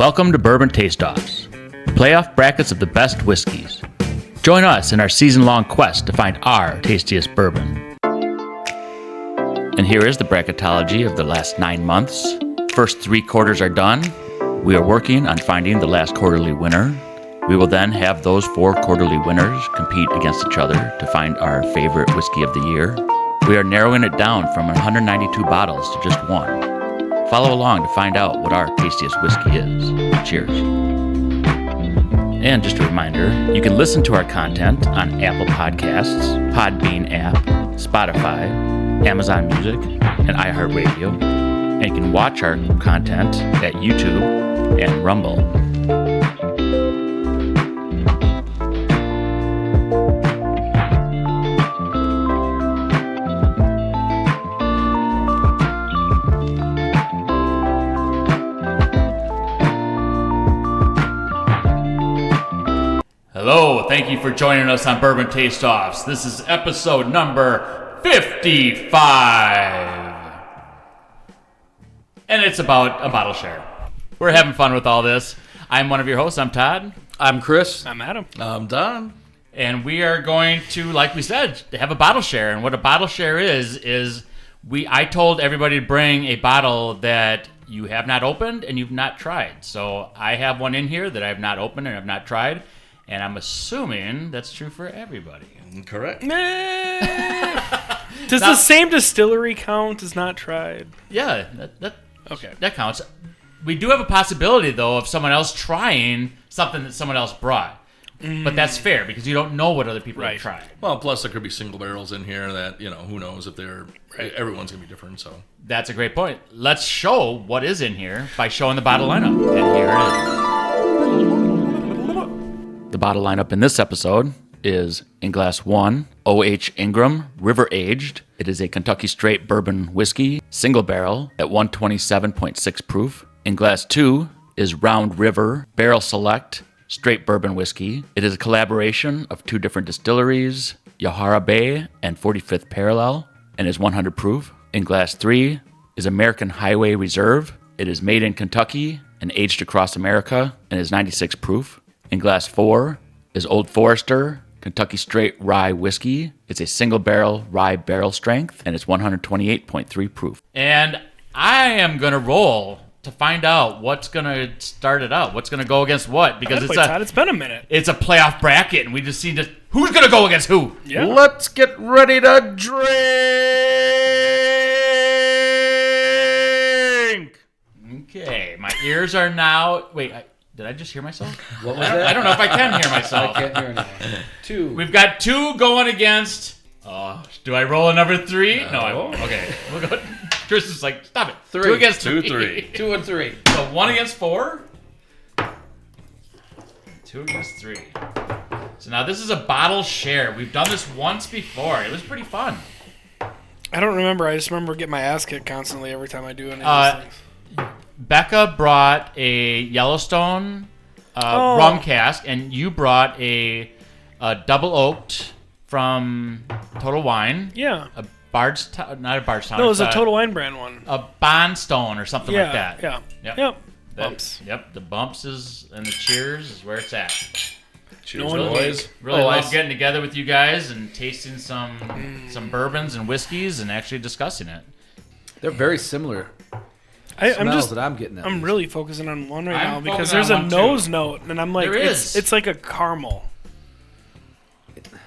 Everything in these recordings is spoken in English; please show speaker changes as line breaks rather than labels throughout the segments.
Welcome to Bourbon Taste-Offs, playoff brackets of the best whiskeys. Join us in our season-long quest to find our tastiest bourbon. And here is the bracketology of the last 9 months. First 3 quarters are done. We are working on finding the last quarterly winner. We will then have those 4 quarterly winners compete against each other to find our favorite whiskey of the year. We are narrowing it down from 192 bottles to just 1. Follow along to find out what our tastiest whiskey is. Cheers. And just a reminder, you can listen to our content on Apple Podcasts, Podbean app, Spotify, Amazon Music, and iHeartRadio. And you can watch our content at YouTube and Rumble. Hello, thank you for joining us on Bourbon Taste-Offs. This is episode number 55. And it's about a bottle share. We're having fun with all this. I'm one of your hosts. I'm Todd.
I'm Chris.
I'm Adam.
I'm Don.
And we are going to, like we said, have a bottle share. And what a bottle share is I told everybody to bring a bottle that you have not opened and you've not tried. So I have one in here that I have not opened and have not tried. And I'm assuming that's true for everybody.
Correct.
Does the same distillery count as not tried?
Yeah,
Okay.
that counts. We do have a possibility, though, of someone else trying something that someone else brought. But that's fair, because you don't know what other people have tried.
Well, plus there could be single barrels in here that, who knows if they're... Right. Everyone's going to be different, so...
That's a great point. Let's show what is in here by showing the bottle lineup. And here it is. The bottle lineup in this episode is in glass 1, O.H. Ingram, River Aged. It is a Kentucky Straight Bourbon Whiskey, single barrel at 127.6 proof. In glass 2 is Round River, Barrel Select, Straight Bourbon Whiskey. It is a collaboration of 2 different distilleries, Yahara Bay and 45th Parallel, and is 100 proof. In glass 3 is American Highway Reserve. It is made in Kentucky and aged across America and is 96 proof. In glass 4 is Old Forester Kentucky Straight Rye Whiskey. It's a single barrel rye barrel strength, and it's 128.3 proof. And I am going to roll to find out what's going to start it out. What's going to go against what? Because
it's been a minute.
It's a playoff bracket, and we just see who's going to go against who.
Yeah.
Let's get ready to drink.
Okay, my ears are now... Wait, did I just hear myself?
What was that?
I don't know if I can hear myself.
I can't hear anything. 2.
We've got 2 going against... do I roll a number 3? No, I won't. Okay. We'll go. Chris is like, stop it.
3.
2 against
2,
3.
2 and 3.
So 1 against 4. 2 against 3. So now this is a bottle share. We've done this once before. It was pretty fun.
I don't remember. I just remember getting my ass kicked constantly every time I do any of these things.
Becca brought a Yellowstone rum cask, and you brought a double oaked from Total Wine.
Yeah.
A Bardstown, not a Bardstown.
No, it was a Total Wine brand one.
A Bondstone or something like that.
Yeah.
Yep.
Bumps.
Yep. The bumps and the cheers is where it's at.
Cheers, boys.
Really love getting together with you guys and tasting some bourbons and whiskeys and actually discussing it.
They're very similar. I'm getting at.
I'm really focusing on one right now because
focusing
there's
on
a
one
nose
too.
note, and I'm like,
There is.
it's like a caramel.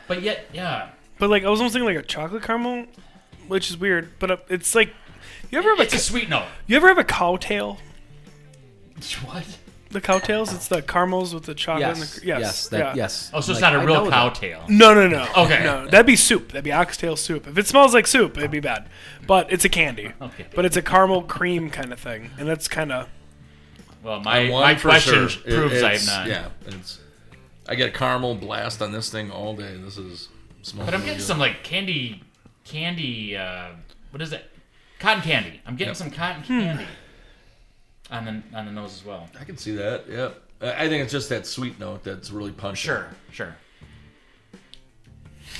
But yet, yeah.
But like I was almost thinking like a chocolate caramel, which is weird. But it's like,
It's a sweet note.
You ever have a cow tail?
What?
The cow tails? It's the caramels with the chocolate.
Yes.
And the, yes.
Yes.
Oh, so it's not a real cow tail.
No.
Okay.
No, that'd be soup. That'd be oxtail soup. If it smells like soup, it'd be bad. But it's a candy.
Okay.
But it's a caramel cream kind of thing, and that's kind of.
Well, my question proves I'm not.
Yeah, I get caramel blast on this thing all day. This is smells.
But I'm getting some like candy. What is it? Cotton candy. I'm getting some cotton candy on the nose as well.
I can see that. Yeah, I think it's just that sweet note that's really punching.
Sure.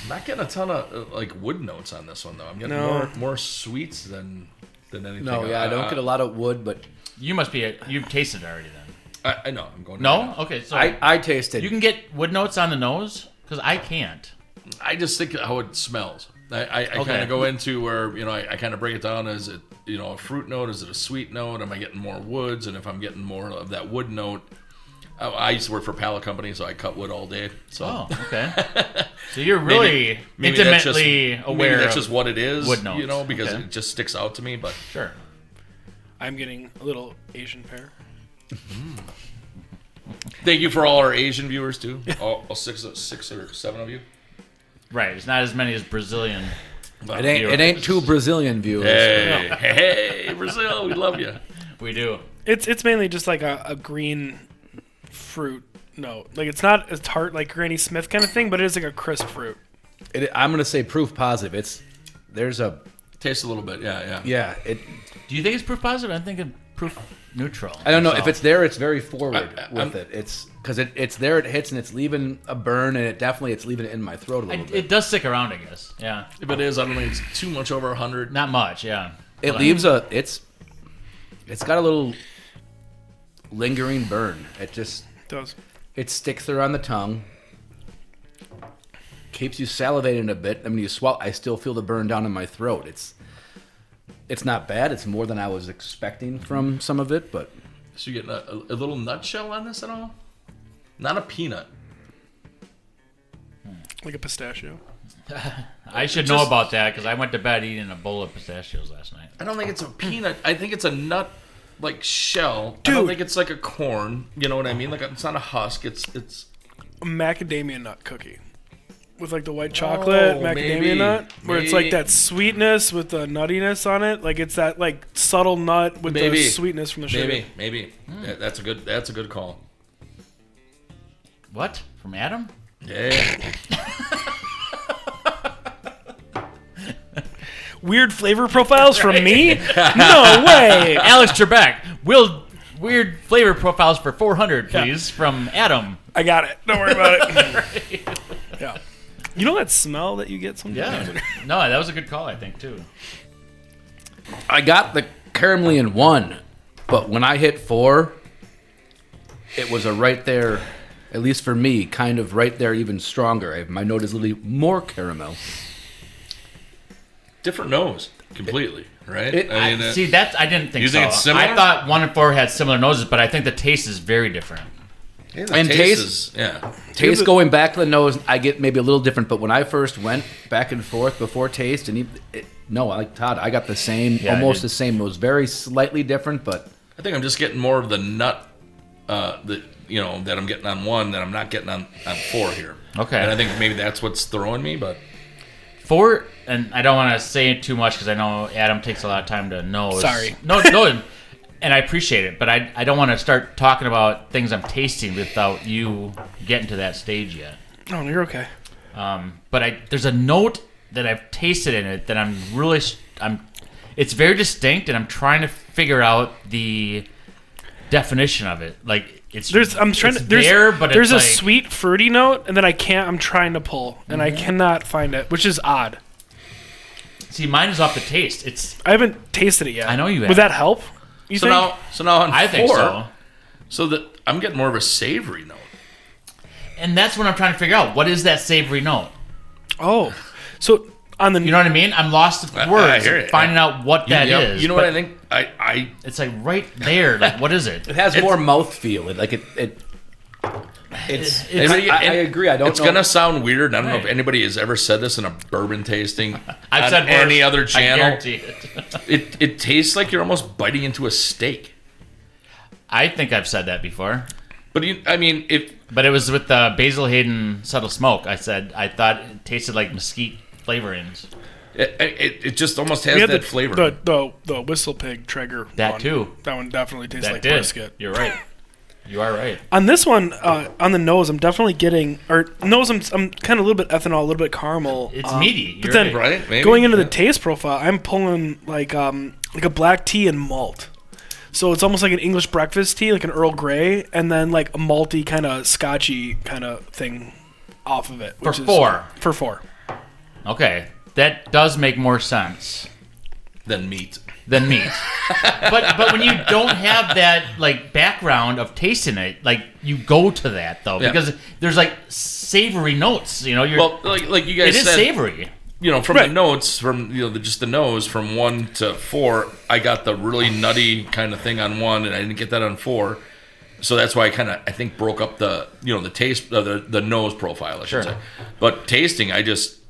I'm not getting a ton of like wood notes on this one though. I'm getting more sweets than anything.
No, yeah, I don't get a lot of wood, but
you've tasted it already then.
I know. I'm going.
No? Okay, so
I tasted.
you can get wood notes on the nose? Because I can't.
I just think how it smells. I kind of go into where, I kind of break it down as a fruit note. Is it a sweet note? Am I getting more woods? And if I'm getting more of that wood note, I used to work for a pallet company, so I cut wood all day. So.
Oh, okay. So you're really
maybe
intimately aware.
Maybe that's just what it is,
wood notes.
Because it just sticks out to me. But
sure.
I'm getting a little Asian pear.
Thank you for all our Asian viewers too. All six or seven of you.
Right. It's not as many as Brazilian.
It ain't two Brazilian viewers.
Hey, Brazil, we love you.
We do.
It's mainly just like a green fruit note. Like it's not as tart like Granny Smith kind of thing, but it is like a crisp fruit.
I'm gonna say proof positive. There's a
taste a little bit. Yeah.
Yeah.
Do you think it's proof positive? I'm thinking proof neutral.
I don't know if it's there. It's very forward with it. It's because it's there. It hits and it's leaving a burn, and it's leaving it in my throat a little bit.
It does stick around, I guess. Yeah.
If it is, I don't think it's too much over 100.
Not much. Yeah.
It leaves it's got a little lingering burn. It
does.
It sticks there on the tongue. Keeps you salivating a bit. I mean, you swallow. I still feel the burn down in my throat. It's not bad. It's more than I was expecting from some of it, but...
So you get a little nutshell on this at all? Not a peanut.
Like a pistachio.
I should know about that because I went to bed eating a bowl of pistachios last night.
I don't think it's a peanut. I think it's a nut, like, shell.
Dude.
I don't think it's like a corn. You know what I mean? Like, it's not a husk. It's
a macadamia nut cookie. With like the white chocolate macadamia nut, where it's like that sweetness with the nuttiness on it, like it's that like subtle nut with the sweetness from the sugar.
Maybe. Yeah, that's a good call.
What? From Adam?
Yeah.
Weird flavor profiles from me? No way.
Alex Trebek. Weird flavor profiles for 400, please, from Adam.
I got it. Don't worry about it. Yeah. You know that smell that you get sometimes?
Yeah. No, that was a good call, I think, too.
I got the caramelly in 1, but when I hit 4, it was a right there, at least for me, kind of right there, even stronger. My note is literally more caramel.
Different nose, completely, right?
I didn't think so.
You think it's similar?
I thought 1 and 4 had similar noses, but I think the taste is very different.
Yeah,
and taste going back to the nose, I get maybe a little different. But when I first went back and forth before taste, like Todd, I got the same, almost the same. It was very slightly different, but
I think I'm just getting more of the nut, that I'm getting on 1 that I'm not getting on 4 here.
Okay,
and I think maybe that's what's throwing me. But
4, and I don't want to say it too much because I know Adam takes a lot of time to nose.
Sorry,
no. And I appreciate it, but I don't want to start talking about things I'm tasting without you getting to that stage yet.
Oh, no, you're okay.
But there's a note that I've tasted in it that it's very distinct, and I'm trying to figure out the definition of it. Like there's
a sweet fruity note, and then I'm trying to pull, and I cannot find it, which is odd.
See, mine is off the taste.
I haven't tasted it yet.
I know you have.
Would that help?
So now on 4,
I think
so that I'm getting more of a savory note.
And that's what I'm trying to figure out. What is that savory note?
Oh, so on the...
You know what I mean? I'm lost of words finding out what that is.
You know what I think?
It's like right there. Like, what is it?
It has more mouthfeel. I agree. I don't know.
It's going to sound weird. I don't know if anybody has ever said this in a bourbon tasting
I've said
any other channel.
I guarantee it.
It tastes like you're almost biting into a steak.
I think I've said that before.
But
it was with the Basil Hayden Subtle Smoke. I said I thought it tasted like mesquite flavorings.
It just almost has that flavor.
The Whistle Pig Traeger.
That too.
That one definitely tastes like brisket.
You're right. You are right.
On this one, on the nose, I'm definitely getting, I'm kind of a little bit ethanol, a little bit caramel.
It's meaty.
But then
right?
Going into the taste profile, I'm pulling like a black tea and malt. So it's almost like an English breakfast tea, like an Earl Grey, and then like a malty kind of scotchy kind of thing off of it.
For 4.
For 4.
Okay. That does make more sense.
than meat.
But when you don't have that like background of tasting it, like you go to that though because there's like savory notes. You know,
like you guys
it is
said,
savory.
You know, from the notes, from just the nose, from 1 to 4, I got the really nutty kind of thing on 1, and I didn't get that on 4. So that's why I think broke up the the taste, the nose profile, I should say. But tasting, I just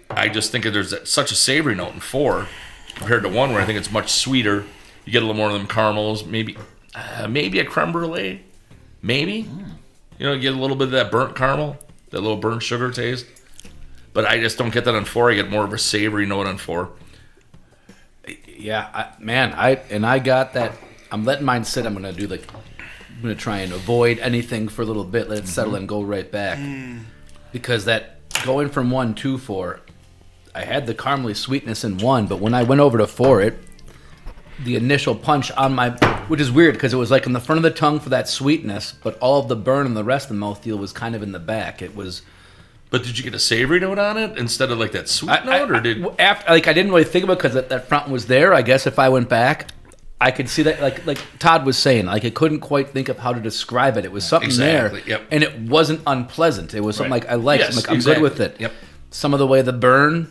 think that there's such a savory note in 4 compared to 1, where I think it's much sweeter. You get a little more of them caramels, maybe a creme brulee, maybe. You get a little bit of that burnt caramel, that little burnt sugar taste. But I just don't get that on 4. I get more of a savory note on 4.
Yeah, I got that. I'm letting mine sit. I'm gonna try and avoid anything for a little bit, let it settle and go right back. Because that going from 1 to 4, I had the caramely sweetness in 1, but when I went over to 4, the initial punch on which is weird because it was like in the front of the tongue for that sweetness, but all of the burn and the rest of the mouthfeel was kind of in the back. It was.
But did you get a savory note on it instead of like that sweet note, or did
I didn't really think about it because that front was there. I guess if I went back, I could see that, like Todd was saying, like I couldn't quite think of how to describe it. It was something there, and it wasn't unpleasant. It was something like I liked.
Yes,
I'm good with it.
Yep.
Some of the way the burn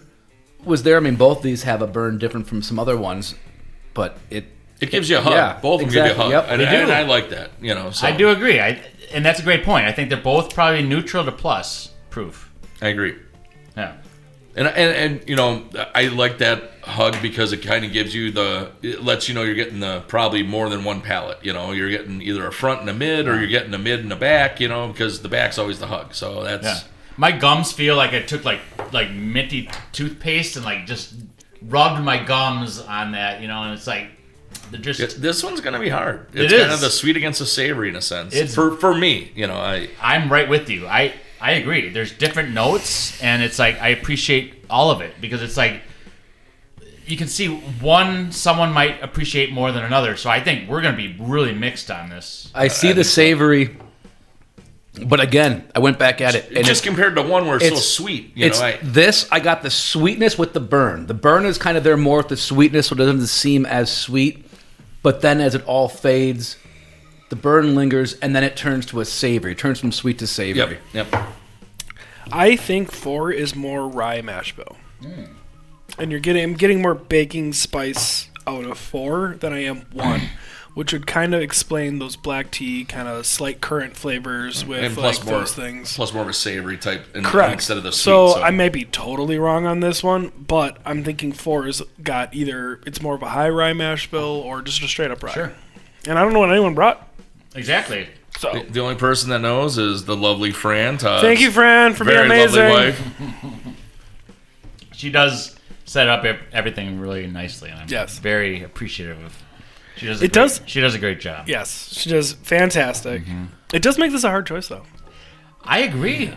was there. I mean, both these have a burn different from some other ones, but it
gives you a hug.
Yeah,
both of them give you a hug,
Yep,
and I like that. So.
I do agree. And that's a great point. I think they're both probably neutral to plus proof.
I agree.
Yeah.
And I like that hug because it kind of gives you it lets you know you're getting probably more than one palate. You're getting either a front and a mid, or you're getting a mid and a back. Because the back's always the hug. So that's.
Yeah. My gums feel like I took like minty toothpaste and like just rubbed my gums on that. And it's like they're just.
This one's gonna be hard. It's kind of the sweet against the savory in a sense. It's for me.
I'm right with you. I agree. There's different notes, and it's like I appreciate all of it because it's like you can see someone might appreciate more than another. So I think we're going to be really mixed on this.
I see the savory, but again, I went back at it.
And just compared to 1 where it's so sweet.
I got the sweetness with the burn. The burn is kind of there more with the sweetness, so it doesn't seem as sweet. But then as it all fades, the burn lingers, and then it turns to a savory. It turns from sweet to savory.
Yep.
I think 4 is more rye mash bill. And I'm getting more baking spice out of 4 than I am 1, which would kind of explain those black tea kind of slight currant flavors with those things.
Plus more of a savory type
Correct.
Instead of the sweet.
So I may be totally wrong on this one, but I'm thinking 4 has got either it's more of a high rye mash bill or just a straight up rye.
Sure.
And I don't know what anyone brought.
Exactly.
So
the only person that knows is the lovely Fran.
Thank you, Fran, for being amazing.
Lovely wife.
She does set up everything really nicely, and I'm
Yes.
very appreciative of. She does a great job.
Yes, she does fantastic. It does make this a hard choice, though.
I agree.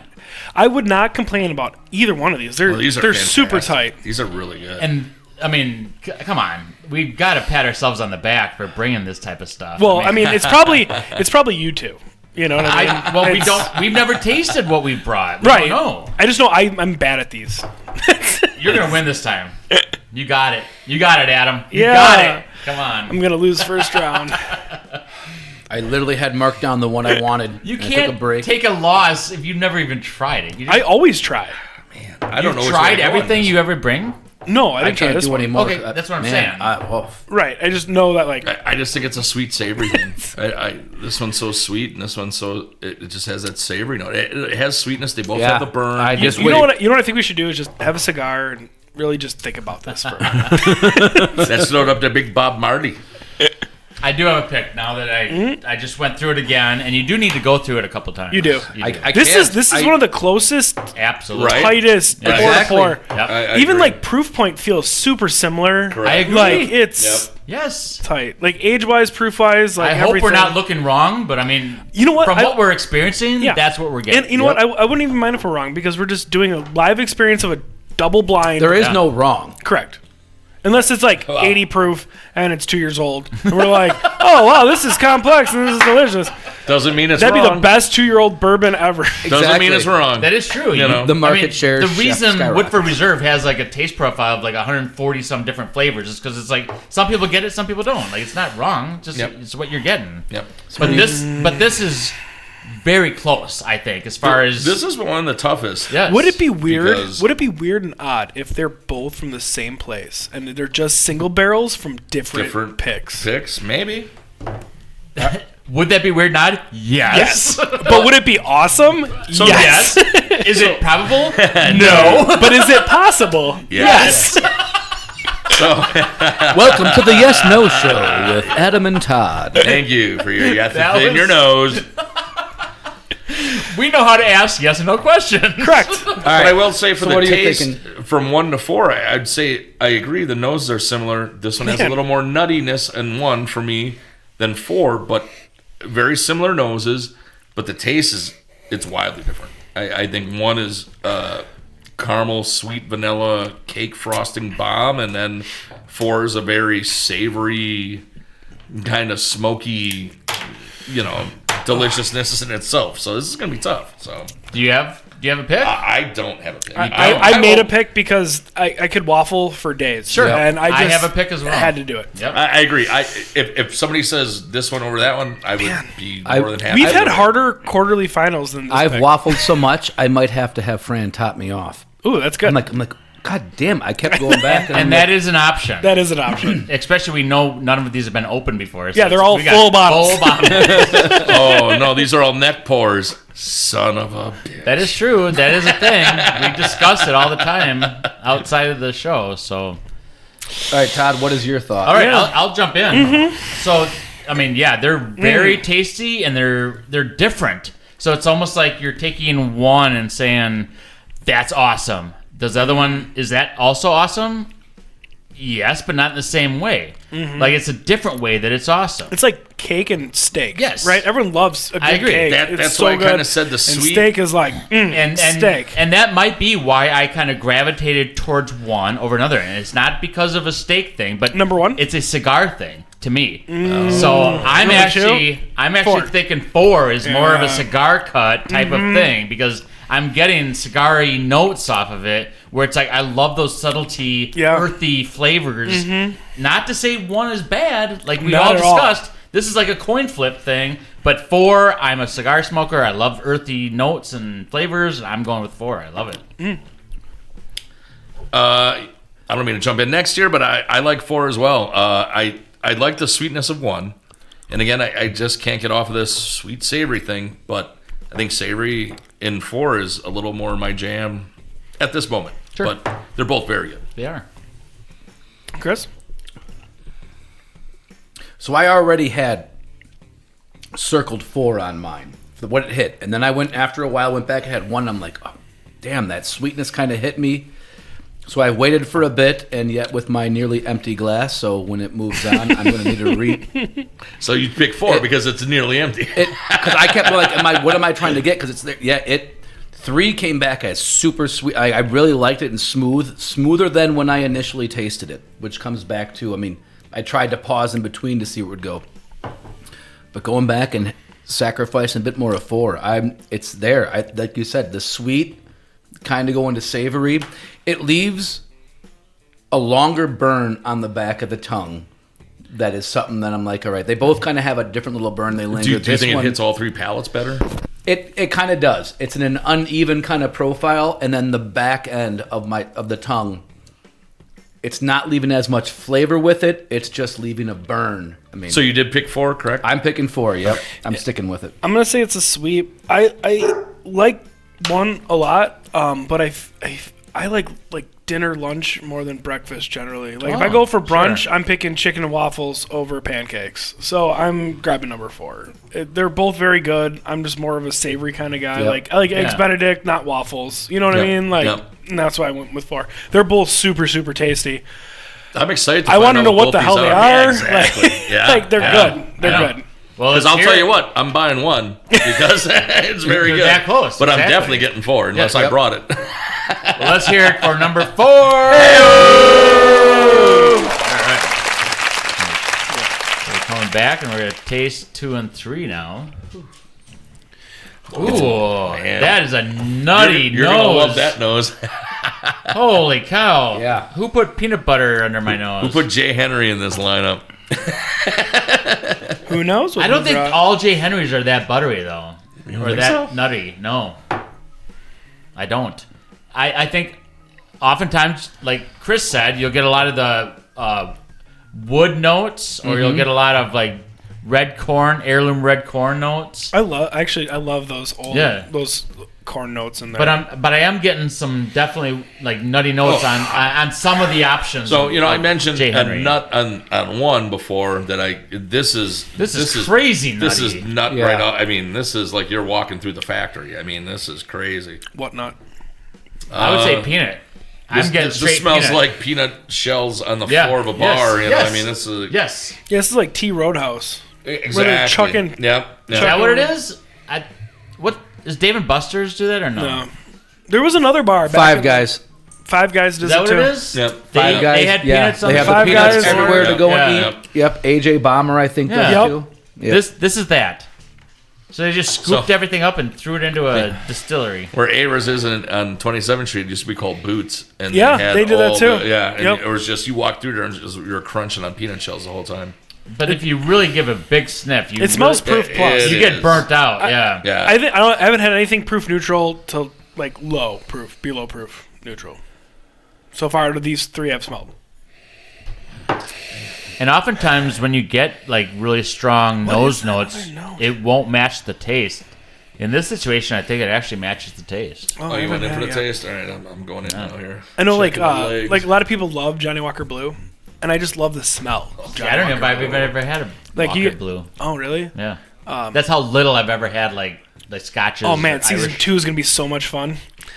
I would not complain about either one of these. They're super tight.
These are really good.
And I mean, come on, we've got to pat ourselves on the back for bringing this type of stuff.
Well, I mean it's probably you two. You know what I mean?
We've never tasted what we've brought. We
right.
don't know.
I just know I'm bad at these.
You're gonna win this time. You got it. You got it, Adam. You
Yeah.
got it. Come on.
I'm gonna lose first round.
I literally had marked down the one I wanted.
You
took
can't
a break.
take a loss if you've never even tried it.
I always try.
Man, I don't know.
You've tried everything you ever bring?
No, I
I
didn't try
can't
this
do
one.
anymore.
Okay, that's what I'm saying.
Right. I just know that
I just think it's a sweet savory thing. This one's so sweet, and this one's it just has that savory note. It has sweetness. They both have the burn.
You know what I think we should do is just have a cigar and really just think about this for a minute.
Let's load up the big Bob Marley.
I do have a pick now that I just went through it again, and you do need to go through it a couple times.
You do. This is one of the closest,
absolutely
tightest.
Yeah, exactly.
Yep. Even like Proof Point feels super similar.
Correct.
I agree.
Like it's
yes
tight. Like age wise, proof wise. Like
I hope
everything.
we're not looking wrong, but I mean,
you know what?
From what we're experiencing, that's what we're getting.
And you know what? I wouldn't even mind if we're wrong because we're just doing a live experience of a double blind.
There is no wrong.
Correct. Unless it's like 80 proof and it's 2 years old. And we're like, oh, wow, this is complex and this is delicious.
Doesn't mean it's
That'd
wrong.
be the best 2-year-old bourbon ever.
Doesn't mean it's wrong.
That is true.
You know,
the market share.
The reason
skyrockets.
Woodford Reserve has like a taste profile of like 140 some different flavors is because it's like some people get it, some people don't. Like it's not wrong. Just it's what you're getting.
Yep.
But this is very close, I think, as far as
this is one of the toughest.
Yes.
Would it be weird?
Because-
Would it be weird and odd if they're both from the same place and they're just single barrels from different picks?
Picks, maybe.
Would that be weird? Not yes.
But would it be awesome?
So
yes.
Is it probable?
No. But is it possible?
Yes. So,
Welcome to the Yes No Show with Adam and Todd.
thank you for your yes
That
in
was-
your nose.
We know how to ask yes and no questions.
Correct.
But I will say for
So
the
what are you
taste,
thinking?
from 1 to 4, I'd say I agree. The noses are similar. This one has a
Man.
little more nuttiness in 1 for me than 4, but very similar noses. But the taste it's wildly different. I think 1 is caramel, sweet vanilla, cake frosting bomb, and then 4 is a very savory, kind of smoky, deliciousness in itself. So this is gonna be tough. So
Do you have a pick?
I don't have a pick.
I made a
will-
pick because I could waffle for days.
Sure.
And I just
have a pick as well.
had to do it.
Yep.
I agree. If somebody says this one over that one, I would be more than happy.
We've
to
had
do it.
harder quarterly finals than this
I've
pick.
waffled so much, I might have to have Fran top me off.
Ooh, that's good.
I'm like, God damn! I kept going back,
and that is an option.
that is an option.
Especially we know none of these have been opened before.
Yeah, they're all
we got
full bottles.
Full bottles.
Oh no, these are all neck pours. Son of a bitch.
That is true. That is a thing. We discuss it all the time outside of the show. So,
all right, Todd, what is your thought?
all right,
Yeah.
I'll jump in. So, I mean, yeah, they're very tasty and they're different. So it's almost like you're taking one and saying, "That's awesome." Does the other one, is that also awesome? Yes, but not in the same way. Like it's a different way that it's awesome.
It's like cake and steak.
Yes.
Right? Everyone loves a good
I agree.
cake.
That's
It's
why
so
I kinda
good.
said the
And
sweet-
steak is like,
and
steak.
and that might be why I kind of gravitated towards one over another, and it's not because of a steak thing, but
Number one?
it's a cigar thing to me. So I'm
Number
actually
Four.
thinking 4 is more of a
Yeah.
cigar cut type of thing because I'm getting cigar-y notes off of it, where it's like I love those subtlety,
Yeah.
earthy flavors. Not to say 1 is bad, like we
Not
all
at all.
discussed. This is like a coin flip thing, but 4, I'm a cigar smoker. I love earthy notes and flavors. I'm going with 4. I love it.
I don't mean to jump in next year, but I like 4 as well. I like the sweetness of 1, and again, I just can't get off of this sweet savory thing. But I think savory in 4 is a little more my jam at this moment.
Sure.
But they're both very good.
They are.
Chris?
So I already had circled 4 on mine, for what it hit, and then I went after a while, went back, I had 1. And I'm like, oh, damn, that sweetness kind of hit me. So I waited for a bit, and yet with my nearly empty glass, so when it moves on, I'm going to need to read.
So you pick 4 because it's nearly empty.
Because I kept like, what am I trying to get? Because it's there. Yeah, 3 came back as super sweet. I really liked it and smoother than when I initially tasted it, which comes back to, I mean, I tried to pause in between to see where it would go. But going back and sacrificing a bit more of 4, it's there. Like you said, the sweet kind of going to savory. It leaves a longer burn on the back of the tongue. That is something that I'm like, all right. They both kind of have a different little burn. They linger.
Do you
This
think it
one-
hits all 3 palates better?
It kind of does. It's an uneven kind of profile, and then the back end of the tongue, it's not leaving as much flavor with it. It's just leaving a burn. I mean,
So you did pick 4, correct?
I'm picking 4. Yep, I'm sticking with it.
I'm going to say it's a sweep. I like 1 a lot, but I like dinner, lunch more than breakfast generally. Like if I go for brunch, I'm picking chicken and waffles over pancakes. So I'm grabbing number 4. They're both very good. I'm just more of a savory kind of guy.
Yep.
Like I like eggs
Yeah.
Benedict, not waffles. You know what I
Yep.
mean? Like,
Yep.
and that's why I went with 4. They're both super super tasty.
I'm excited to
I
find
want to
out
know what
both
the
these
hell they
Yeah,
are.
exactly.
Like,
Yeah.
like they're
Yeah.
good. They're
Yeah.
good.
Well,
Because
let's
I'll
hear
tell
it.
you what, I'm buying 1 because it's very
You're
good.
that close,
But I'm
exactly.
definitely getting 4 unless I
Yep.
brought it.
Well, let's hear it for number 4. All right. We're calling back, and we're gonna taste 2 and 3 now. Ooh,
Man.
that is a nutty
You're
nose.
gonna love that nose.
Holy cow!
Yeah.
Who put peanut butter under my nose?
Who put Jay Henry in this lineup?
Who knows? What
I don't
we
think
brought.
all J. Henrys are that buttery though, or
think
that
so?
nutty. No, I don't. I think oftentimes, like Chris said, you'll get a lot of the wood notes, or you'll get a lot of like red corn, heirloom red corn notes.
I love those old
Yeah.
those corn notes in there.
But I am getting some definitely like nutty notes on some of the options.
So I
of
mentioned
J.
a
Henry.
nut on one before that. This is
crazy nutty.
This is nut
Yeah.
right out. I mean, this is like you're walking through the factory. I mean, this is crazy.
what nut?
I would say peanut. I'm getting
This
straight
smells
peanut.
like peanut shells on the
Yeah.
floor of a
Yes.
bar.
Yes.
I mean, this is
Yes.
Yeah, this is like T Roadhouse.
exactly.
Where they're chucking-
Yep.
Is that what it is? What does Dave and Buster's do that or no?
No, there was another bar. Back
Five
in-
Guys.
Five Guys
Is
does
that
it
what
too.
it is?
Yep.
They,
Five Guys.
they had
yeah.
peanuts on
They
the
have
Five
the peanuts
Guys
everywhere
or-
to go
Yeah.
and eat. Yep. AJ Bomber, I think,
Yeah.
does
Yep.
too. Yep.
This is that. So they just scooped
So-
everything up and threw it into a distillery.
Where Aver's is on 27th Street, it used to be called Boots, and
Yeah,
had
they did that
all
too.
and
Yep.
it was just you walk through there and you were crunching on peanut shells the whole time.
But if you really give a big sniff, you
It smells
really,
proof plus.
it
you get
is.
burnt out. Yeah.
Yeah,
I haven't had anything proof neutral to like low proof, below proof neutral. So far, out of these three I've smelled.
And oftentimes when you get like really strong nose notes,
note?
it won't match the taste. In this situation, I think it actually matches the taste.
Oh,
I
you went
haven't
in for
had
the
it yet.
taste? All right, I'm going in now here.
I know, like
Shaking my legs.
a lot of people love Johnny Walker Blue, and I just love the smell. Of Johnny
I don't know if
Walker
I've
Blue.
ever had a
Like,
Walker
you-
Blue.
Oh, really?
Yeah. That's how little I've ever had like scotches.
Oh man,
or
season
Irish.
2 is gonna be so much fun.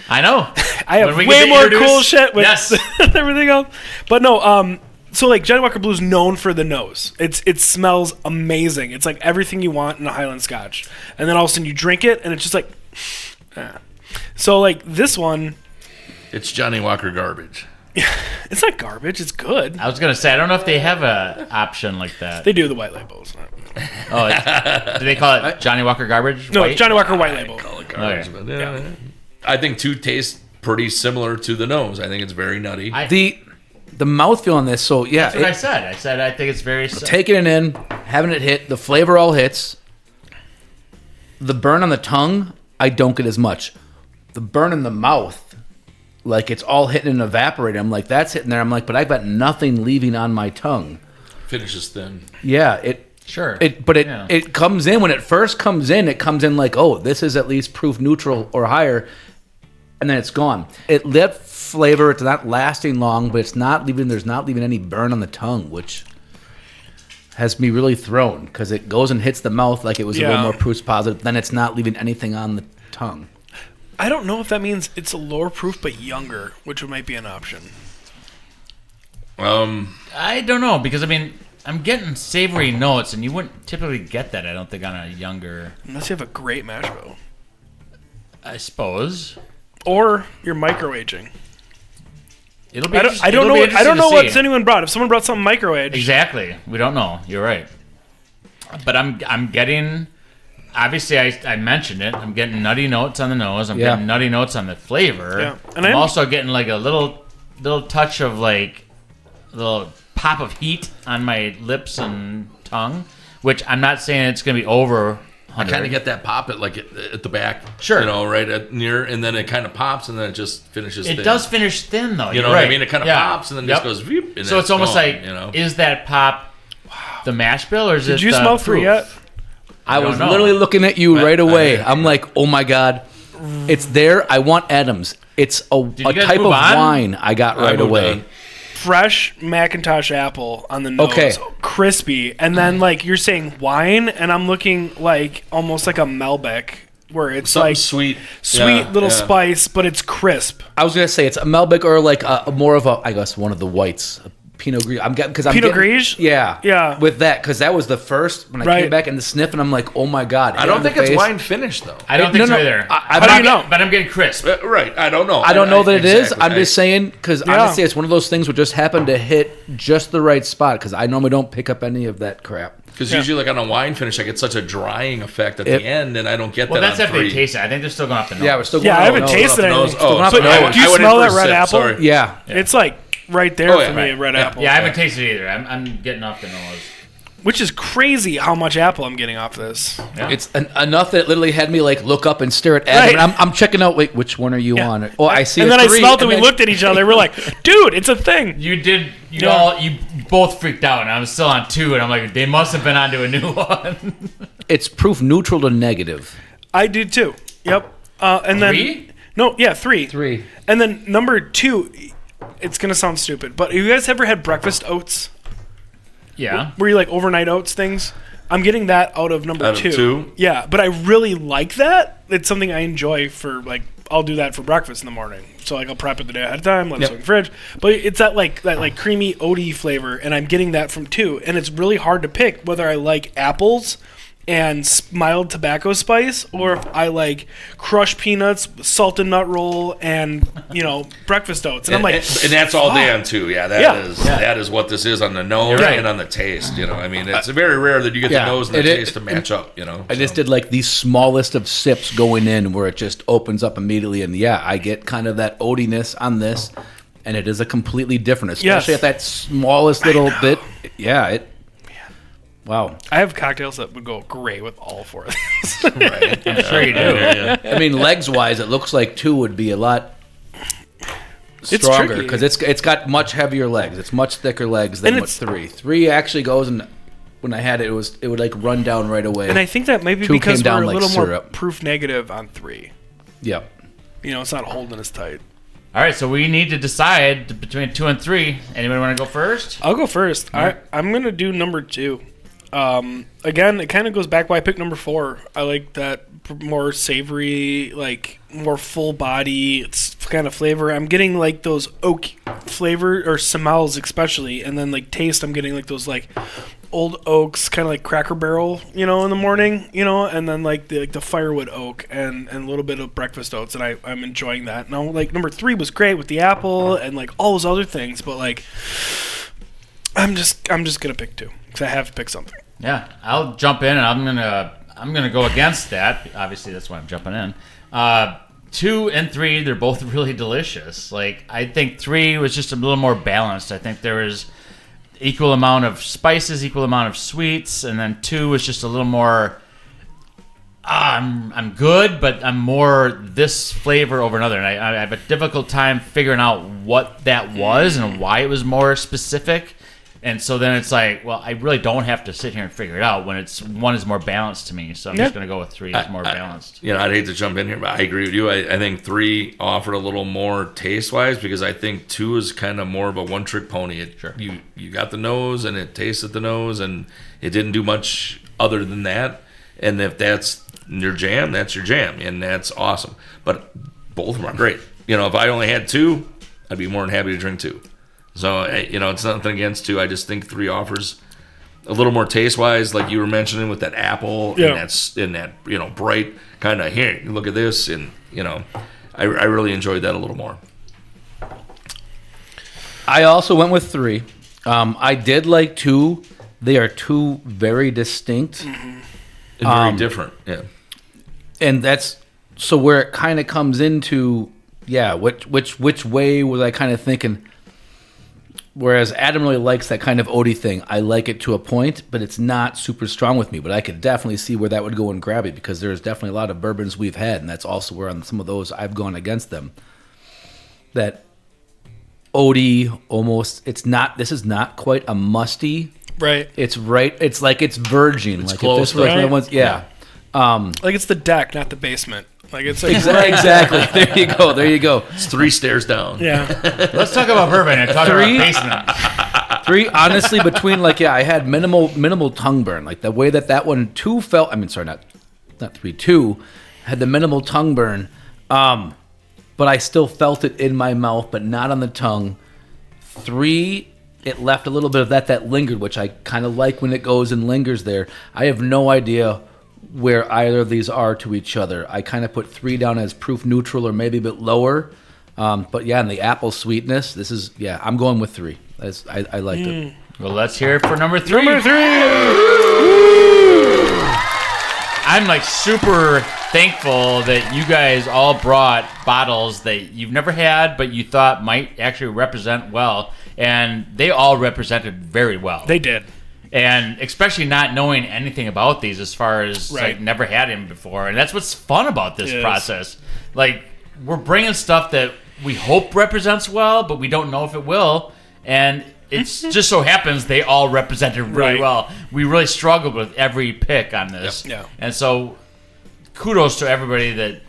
I know.
I have
When we
way
get to
more
introduce-
cool shit with
Yes.
everything else. But no, so like Johnny Walker Blue is known for the nose. It smells amazing. It's like everything you want in a Highland Scotch. And then all of a sudden you drink it and it's just like So like this one,
It's Johnny Walker garbage.
it's not garbage, it's good.
I was gonna say I don't know if they have a option like that.
They do the white label. It's not.
Do they call it Johnny Walker garbage?
No,
White?
Johnny Walker white label.
Call it garbage,
Okay.
but yeah. I think 2 tastes pretty similar to the nose. I think it's very nutty.
The mouthfeel on this, so yeah,
That's what I said. I said I think it's very.
taking it in, having it hit, the flavor all hits. The burn on the tongue, I don't get as much. The burn in the mouth, like it's all hitting and evaporating. I'm like, that's hitting there. I'm like, but I've got nothing leaving on my tongue.
Finishes thin.
Yeah, it
Sure. Yeah.
it comes in when it first comes in. It comes in like, oh, this is at least proof neutral or higher, and then it's gone. That flavor, it's not lasting long, but it's not leaving. There's not leaving any burn on the tongue, which has me really thrown because it goes and hits the mouth like it was a little
Yeah.
more proof positive. Then it's not leaving anything on the tongue.
I don't know if that means it's a lower proof but younger, which might be an option.
I don't know because I mean I'm getting savory notes, and you wouldn't typically get that. I don't think on a younger.
Unless you have a great mash bill.
I suppose
Or you're micro-aging.
it'll be.
I don't know. I don't know what's anyone brought. If someone brought something micro-aged,
Exactly. We don't know. You're right. But I'm getting. Obviously, I mentioned it. I'm getting nutty notes on the nose. I'm
Yeah.
getting nutty notes on the flavor.
Yeah. And
I'm
I'm-
also getting like a little touch of like a little pop of heat on my lips and tongue, which I'm not saying it's going to be over 100.
I kind of get that pop at the back.
Sure.
You know, right at near, and then it kind of pops, and then it just finishes
It
thin.
does finish thin though.
You
You're
know what I
right.
mean? It kind of
Yeah.
pops, and then
Yep.
just goes, whoop, and
So
then
it's almost
gone,
like,
you know.
is that pop the mash bill or is it?
did you
the
smell 3
proof?
yet?
I
don't
was
know.
literally looking at you right away. I'm like, oh my god, it's there. I want Adams. It's a
you guys
type
move
of
on?
wine I got right
moved
away.
on.
Fresh Macintosh apple on the nose,
Okay.
crispy, and then like you're saying wine, and I'm looking like almost like a Malbec, where it's
Something
like
sweet,
sweet little
yeah.
spice, but it's crisp.
I was gonna say it's a Malbec or like a more of a, I guess one of the whites, Pinot Gris. I'm getting because I'm
Pinot
getting,
Gris?
Yeah,
Yeah.
With that, because that was the first when I
Right.
came back and the sniff, and I'm like, oh my god.
I don't think it's wine finish though.
I don't think so either.
How do you know?
But I'm getting crisp.
Right. I don't know.
I don't know that it is.
exactly.
I'm just saying because
Yeah.
honestly, it's one of those things where just happened to hit just the right spot because I normally don't pick up any of that crap.
Because usually, like on a wine finish, I get such a drying effect at
Yep.
the end, and I don't get
Well,
that.
that's
on
if they
three.
taste it. I think they're still going off the nose.
Yeah, we're still.
Yeah,
going
I haven't
no,
tasted
Up the nose.
anything.
Oh,
But
sorry.
do you
I went
smell
in
that
for a
red
sip,
apple?
sorry.
Yeah.
It's like right there
Oh,
for
yeah.
me, red apple.
Yeah, I haven't tasted it either. I'm getting off the nose.
Which is crazy how much apple I'm getting off this.
Yeah.
It's enough that it literally had me like look up and stare at Adam.
Right.
And I'm checking out. Wait, which one are you
Yeah.
on? Oh, I see.
And
a
then
three,
I smelled it.
and
We
then-
looked at each other. We're like, dude, it's a thing.
You did. You
Yeah.
all. You both freaked out, and I was still on 2, and I'm like, they must have been onto a new one.
It's proof neutral to negative.
I did too. Yep. And then
3?
no, yeah, 3.
3.
And then number 2. It's gonna sound stupid, but have you guys ever had breakfast oats?
Yeah.
Where you like overnight oats things? I'm getting that out of number
Out of
2.
2?
Yeah, but I really like that. It's something I enjoy for like I'll do that for breakfast in the morning. So like I'll prep it the day ahead of time, let it
Yep.
sit in the fridge. But it's that like creamy oaty flavor, and I'm getting that from 2. And it's really hard to pick whether I like apples and mild tobacco spice, or if I like crushed peanuts, salted nut roll, and breakfast oats. And I'm like,
and that's all day on 2. Yeah,
Yeah.
that is what this is on the nose
You're right.
and on the taste. I mean, it's very rare that you get
Yeah.
the nose and the
It-
taste to match up.
I just did like the smallest of sips going in where it just opens up immediately. And yeah, I get kind of that oatiness on this. And it is a completely different, especially
Yes.
at that smallest little bit. Yeah, wow.
I have cocktails that would go great with all 4 of these.
Right.
I'm sure you do.
I mean, legs wise, it looks like 2 would be a lot
It's
stronger
tricky.
because it's got much heavier legs. It's much thicker legs than
And
what
it's-
3. 3 actually goes, and when I had it, it would like run down right away.
And I think that maybe
2
because
came down
we're a
like
little more
syrup.
proof negative on 3.
Yeah.
It's not holding us tight.
All right, so we need to decide between 2 and 3. Anybody want to go first?
I'll go first. I'm going to do number 2. Again, it kind of goes back why I picked number 4. I like that more savory, like more full body kind of flavor. I'm getting like those oak flavor or smells especially, and then like taste. I'm getting like those like old oaks, kind of like Cracker Barrel, in the morning, and then like the firewood oak and a little bit of breakfast oats, and I'm enjoying that. Now, like number 3 was great with the apple and like all those other things, but like I'm just gonna pick 2 because I have to pick something.
Yeah, I'll jump in, and I'm gonna go against that. Obviously, that's why I'm jumping in. 2 and 3, they're both really delicious. Like I think 3 was just a little more balanced. I think there was equal amount of spices, equal amount of sweets, and then 2 was just a little more. I'm good, but I'm more this flavor over another, and I have a difficult time figuring out what that was and why it was more specific. And so then it's like, well, I really don't have to sit here and figure it out when one is more balanced to me. So I'm just going to go with 3 is more balanced.
I'd hate to jump in here, but I agree with you. I think 3 offered a little more taste-wise because I think 2 is kind of more of a one-trick pony.
Sure.
You got the nose, and it tasted the nose, and it didn't do much other than that. And if that's your jam, that's your jam, and that's awesome. But both of them are great. If I only had 2, I'd be more than happy to drink 2. So, it's nothing against 2. I just think 3 offers a little more taste-wise, like you were mentioning with that apple and that bright kind of, here, look at this. And, I really enjoyed that a little more.
I also went with 3. I did like 2. They are 2 very distinct.
And very different, yeah.
And that's so where it kind of comes into, which way was I kind of thinking? Whereas Adam really likes that kind of oaty thing. I like it to a point, but it's not super strong with me. But I could definitely see where that would go and grab it because there's definitely a lot of bourbons we've had, and that's also where on some of those I've gone against them. That oaty almost, this is not quite a musty.
Right.
It's right. It's like it's virgin.
It's
like
close,
if this was
right?
another one's, yeah.
Like it's the deck, not the basement. Like it's like
Exactly. There you go.
It's 3 stairs down.
Yeah.
Let's talk about bourbon and talk
3?
about basement.
3, honestly, between I had minimal tongue burn. Like the way that one 2 felt. I mean, sorry, not 3. 2 had the minimal tongue burn, but I still felt it in my mouth, but not on the tongue. 3 it left a little bit of that lingered, which I kind of like when it goes and lingers there. I have no idea where either of these are to each other. I kind of put 3 down as proof neutral or maybe a bit lower. But yeah, and the apple sweetness, I'm going with 3. I liked it.
Well, let's hear it for number 3.
Number 3.
I'm like super thankful that you guys all brought bottles that you've never had, but you thought might actually represent well. And they all represented very well.
They did.
And especially not knowing anything about these as far as like never had him before. And that's what's fun about this process. Like, we're bringing stuff that we hope represents well, but we don't know if it will. And it's just so happens they all represented really well. We really struggled with every pick on this.
Yep. Yeah.
And so kudos to everybody that,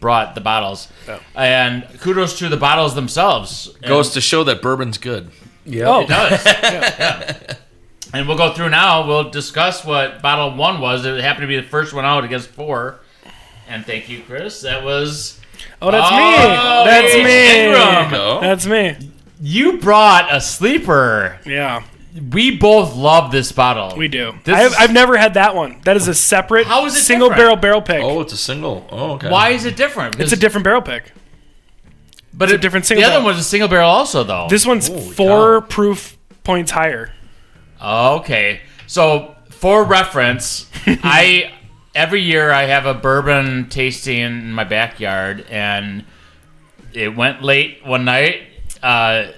brought the bottles. Yeah. And kudos to the bottles themselves.
Goes to show that bourbon's good.
Yeah.
Oh.
It does. Yeah. And we'll go through now. We'll discuss what bottle 1 was. It happened to be the first one out against 4. And thank you, Chris. That was...
Oh, that's me. That's me.
You brought a sleeper.
Yeah.
We both love this bottle.
We do. I've never had that one. That is a separate single barrel pick.
Oh, it's a single. Oh, okay.
Why is it different?
It's a different barrel pick.
But
it's a different single
barrel. The other
barrel.
one was a single barrel also, though.
This one's 4 proof points higher.
Okay. So, for reference, every year I have a bourbon tasting in my backyard, and it went late one night.
I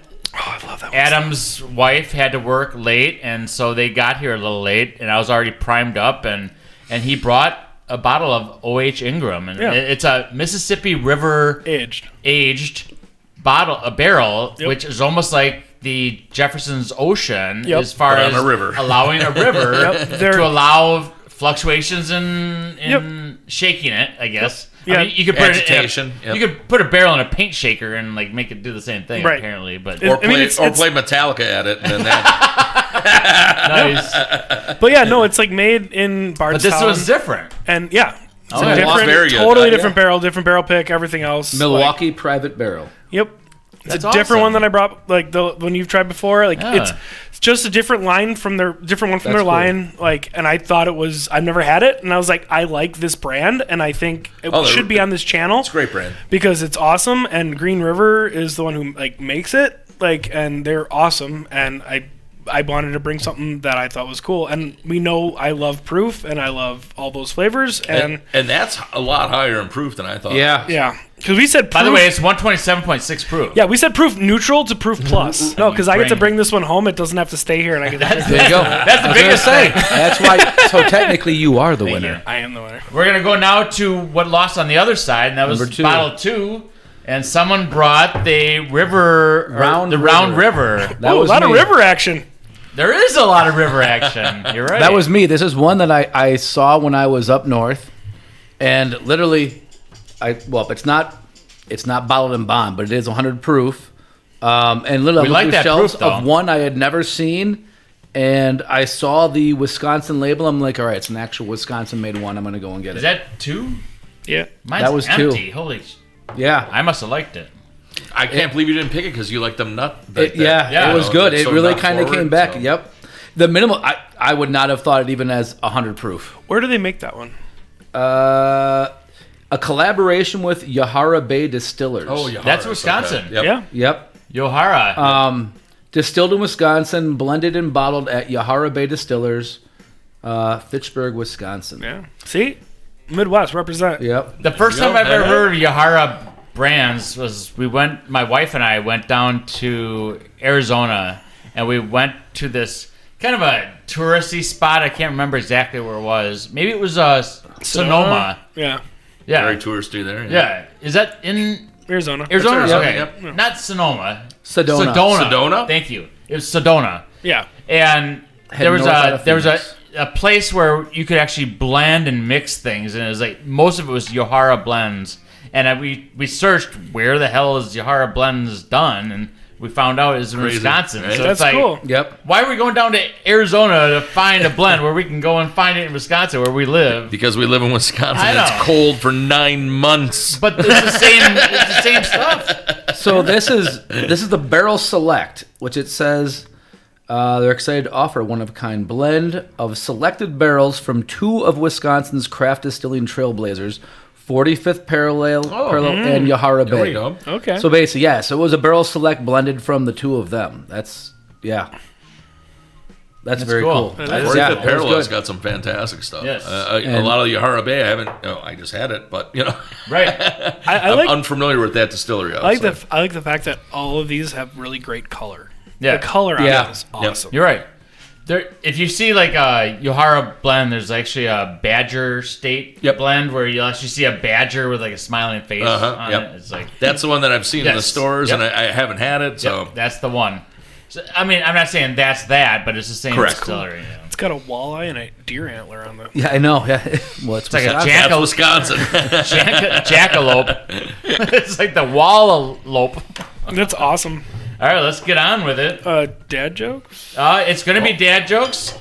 love that one.
Adam's wife had to work late, and so they got here a little late, and I was already primed up, and he brought a bottle of O.H. Ingram, and it's a Mississippi River aged bottle, a barrel, which is almost like the Jefferson's Ocean as far as allowing a river to allow fluctuations in shaking it, I guess.
Yeah,
I mean, you could put
agitation.
You could put a barrel in a paint shaker and like make it do the same thing, apparently. But
or play Metallica at it, and then that.
Nice.
But yeah, no, it's like made in Bardstown.
But this one's different,
and it's
very good.
Totally different barrel pick, everything else.
Milwaukee Private Barrel.
Yep. It's
That's
a different
awesome.
one than I brought, like the one you've tried before. Like it's just a different line from their line. Like, and I thought I've never had it, and I was like, I like this brand, and I think it should be on this channel.
It's a great brand
because it's awesome, and Green River is the one who like makes it. Like, and they're awesome, and I wanted to bring something that I thought was cool, and we know I love proof, and I love all those flavors, and
that's a lot higher in proof than I thought.
Yeah. Because we said proof.
By the way, it's 127.6 proof.
Yeah, we said proof neutral to proof plus. No, because I get to bring this one home. It doesn't have to stay here, and I get to
There you go.
That's the biggest thing.
That's why. So technically, you are the winner.
I am the winner.
We're gonna go now to what lost on the other side, and that was bottle 2. And someone brought the round river.
That was
a lot of river action.
There is a lot of river action. You're right.
That was me. This is one that I saw when I was up north, and literally, it's not bottled in bond, but it is 100 proof. And literally, I looked through shelves of one I had never seen, and I saw the Wisconsin label. I'm like, all right, it's an actual Wisconsin-made one. I'm gonna go and get it.
Is that 2?
Yeah,
that was
empty.
2. Holy.
Yeah,
I must have liked it.
I can't believe you didn't pick it because you liked them nut.
It was good. It really kind of came back. So. Yep. The minimal, I would not have thought it even as 100 proof.
Where do they make that one?
A collaboration with Yahara Bay Distillers.
Oh, Yahara.
That's Wisconsin.
Okay.
Yeah.
Yep.
Yahara.
Distilled in Wisconsin, blended and bottled at Yahara Bay Distillers, Fitchburg, Wisconsin.
Yeah. See? Midwest, represent.
Yep.
The first time I've ever heard of Yahara brands was my wife and I went down to Arizona, and we went to this kind of a touristy spot. I can't remember exactly where it was. Maybe it was Sonoma.
Yeah.
Very touristy there.
Yeah. Is that in
Arizona?
Arizona?
Arizona.
Okay.
Yep.
Not Sonoma.
Sedona.
Sedona?
Thank you. It was Sedona.
Yeah.
And there was a place where you could actually blend and mix things, and it was like most of it was Yahara blends. And we searched where the hell is Yahara blends done, and we found out it was in Wisconsin.
Right?
So
That's
it's like,
cool.
Yep.
why are we going down to Arizona to find a blend where we can go and find it in Wisconsin where we live?
Because we live in Wisconsin.
I know.
It's cold for 9 months.
But it's the same stuff.
So this is the Barrel Select, which it says They're excited to offer a one-of-a-kind blend of selected barrels from 2 of Wisconsin's craft distilling trailblazers, 45th Parallel and Yahara Bay.
There we go.
Okay.
So basically, so it was a barrel select blended from the 2 of them. That's very
cool.
cool.
That is-
45th
it was
Parallel's
good.
got some fantastic stuff.
Yes.
A lot of the Yahara Bay, I haven't. I just had it, but
Right.
I
I'm
like
unfamiliar with that distillery.
I like the fact that all of these have really great color.
Yeah.
The color on
Yeah.
it is awesome.
You're right. There, if you see like a Yohara blend, there's actually a Badger State blend where you actually see a badger with like a smiling face on it. It's like
That's the one that I've seen in the
Yes.
stores,
Yep.
and I haven't had it. So
yep, that's the one. So, I mean, I'm not saying that's that, but it's the same
Correct.
distillery. Yeah.
It's got a walleye and a deer antler on the.
Yeah, I know. Yeah. Well, it's
like a
Wisconsin.
that's Wisconsin.
Jackalope. It's like the Wallalope.
That's awesome.
All right, let's get on with it.
Dad jokes.
It's going to be dad jokes.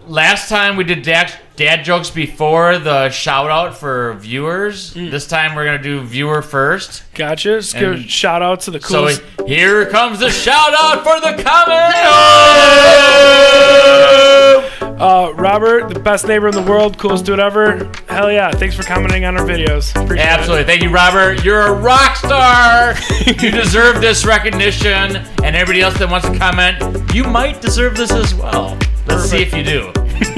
Last time we did dad jokes before the shout out for viewers. This time we're going to do viewer first.
Gotcha. Just give
And-
shout out to the
So
coolest.
here comes the shout out for the comment.
Robert, the best neighbor in the world, coolest dude ever. Hell yeah! Thanks for commenting on our videos. Appreciate
Absolutely. Thank you, Robert. You're a rock star. You deserve this recognition. And everybody else that wants to comment, you might deserve this as well. Let's see if you do.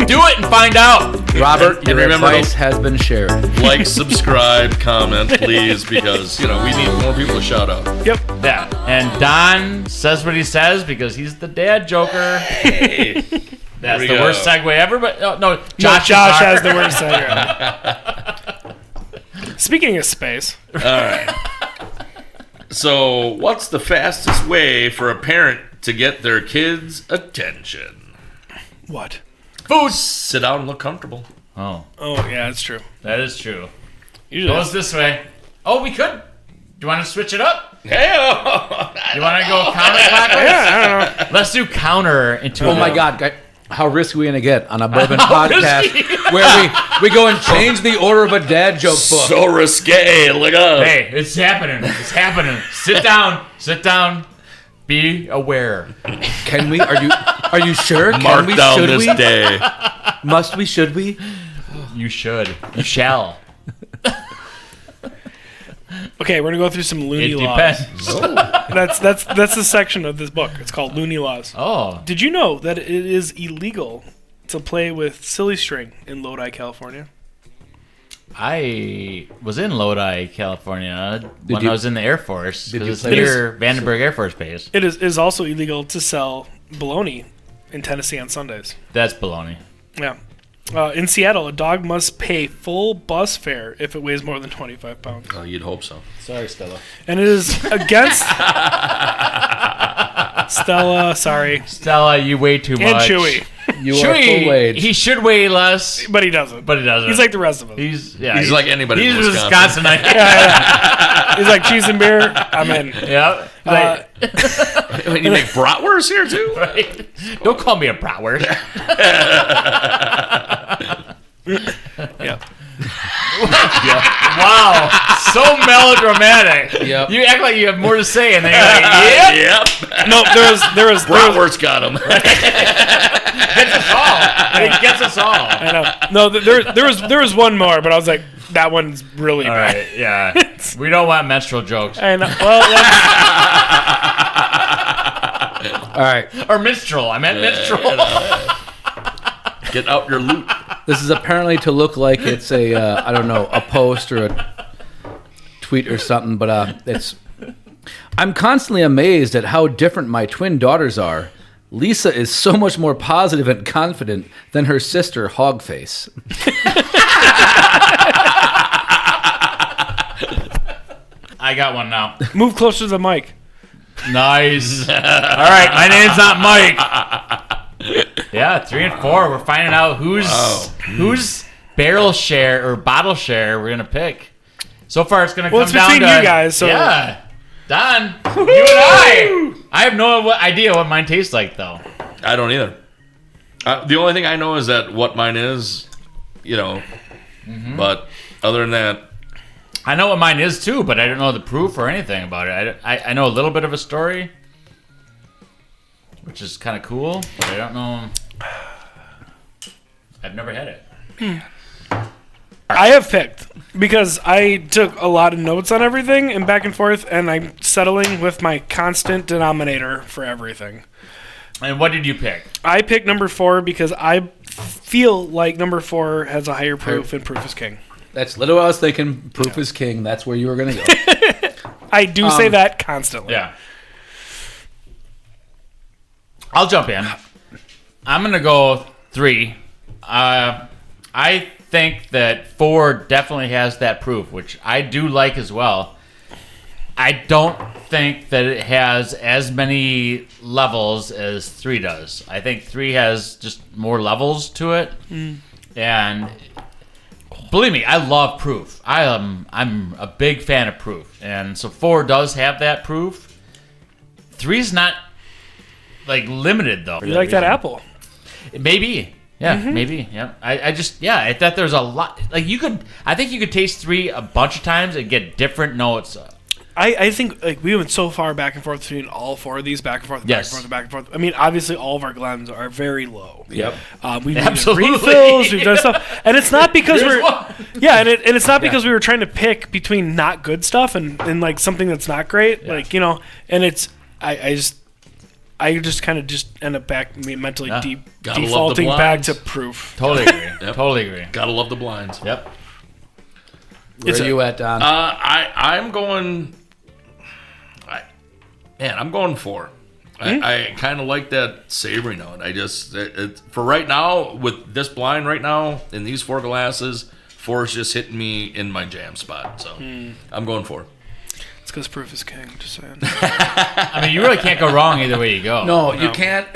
Do it and find out.
Robert, your
remember
advice
to-
has been shared.
Like, subscribe, comment, please, because we need more people to shout out.
it. Yep.
Yeah. And Don says what he says because he's the dad joker.
Hey,
That's
we
the
go.
worst segue ever, but no,
Josh
is our-
has the worst segment. Speaking of space,
All right. So, what's the fastest way for a parent to get their kids' attention?
what?
Food.
Sit down and look comfortable.
Oh,
Oh yeah, that's true.
that is true.
Usually,
Goes this way. Oh, we could. Do you want to switch it up?
Hey,
You want to go counterclockwise?
yeah, I don't know.
Let's do counter into
Oh
a-
my God, guy, how risky are we gonna get on a bourbon podcast where we go and change the order of a dad joke book?
so risque. Look up.
Hey, it's happening. It's happening. Sit down. Sit down. Be aware.
Can we? Are you sure? Can
Mark
we?
down
Should
this
we?
day.
Must we? Should we?
You should. You shall.
Okay, we're gonna go through some loony
It
laws.
depends.
That's the section of this book. It's called loony laws.
Oh.
Did you know that it is illegal to play with silly string in Lodi, California?
I was in Lodi, California when
you-
I was in the Air Force.
did
'Cause
you
it's
play
near Vandenberg Air Force Base.
It is also illegal to sell bologna in Tennessee on Sundays.
That's baloney.
Yeah. In Seattle, a dog must pay full bus fare if it weighs more than 25 pounds.
Oh, you'd hope so.
Sorry, Stella.
And it is against Stella, sorry,
Stella, you weigh too
and
much.
Chewy,
You are full wage.
Chewy, he should weigh less,
but he doesn't.
but he doesn't.
He's like the rest of us.
He's
like anybody
He's
in
a
Wisconsin.
Wisconsinite.
He's like cheese and beer. I'm in.
Yep. Like,
You make bratwurst here too?
right? Don't call me a bratwurst.
Yeah.
Wow, so melodramatic.
Yep.
You act like you have more to say, and then you're like, "Yep."
Yep.
No, there was
Bratwurst got him.
Gets us all. It gets us all.
I know. No, there was one more, but I was like, that one's really
All
bad.
right, yeah. We don't want menstrual jokes
And well,
All right.
or minstrel. I meant minstrel.
Get out your loot.
This is apparently to look like it's a I don't know, a post or a tweet or something, but it's. I'm constantly amazed at how different my twin daughters are. Lisa is so much more positive and confident than her sister Hogface.
I got one now.
move closer to the mic.
Nice. All right, my name's not Mike. Yeah, 3 and 4. We're finding out whose barrel share or bottle share we're gonna pick. So far, it's gonna
Well,
come
it's
down
between
to
you guys, so-
yeah. Don, you and I. I have no idea what mine tastes like though.
I don't either. The only thing I know is that what mine is, but other than that,
I know what mine is too, but I don't know the proof or anything about it. I know a little bit of a story. which is kind of cool, but I don't know. I've never had it.
I have picked because I took a lot of notes on everything and back and forth, and I'm settling with my constant denominator for everything.
And what did you pick?
I picked number 4 because I feel like number 4 has a higher proof, and proof is king.
That's literally what I was thinking. Proof is king. That's where you were going to go.
I do say that constantly.
Yeah. I'll jump in. I'm going to go 3. I think that 4 definitely has that proof, which I do like as well. I don't think that it has as many levels as 3 does. I think 3 has just more levels to it. And believe me, I love proof. I'm a big fan of proof. And so 4 does have that proof. 3's not like limited though.
You like that apple?
Maybe. Yeah, maybe. Yeah. I thought there's a lot. Like I think you could taste 3 a bunch of times and get different notes.
I think like we went so far back and forth between all 4 of these, back and forth, back
Yes.
and forth, back and forth. I mean, obviously, all of our Glens are very low.
Yep.
We've needed
Absolutely.
refills, we've done stuff, and it's not because
Here's
we're
one.
and it's not because we were trying to pick between not good stuff and like something that's not great, like and it's I just kind of just end up back mentally
Gotta love the
defaulting back
blinds.
to proof.
Totally agree. Totally agree.
Gotta love the blinds.
Yep.
Where are you at, Don?
I'm going. I'm going 4. I kind of like that savory note. I just for right now with this blind right now in these 4 glasses, 4 is just hitting me in my jam spot. So I'm going 4.
It's because proof is king. Just saying.
I mean, you really can't go wrong either way you go.
no, you can't.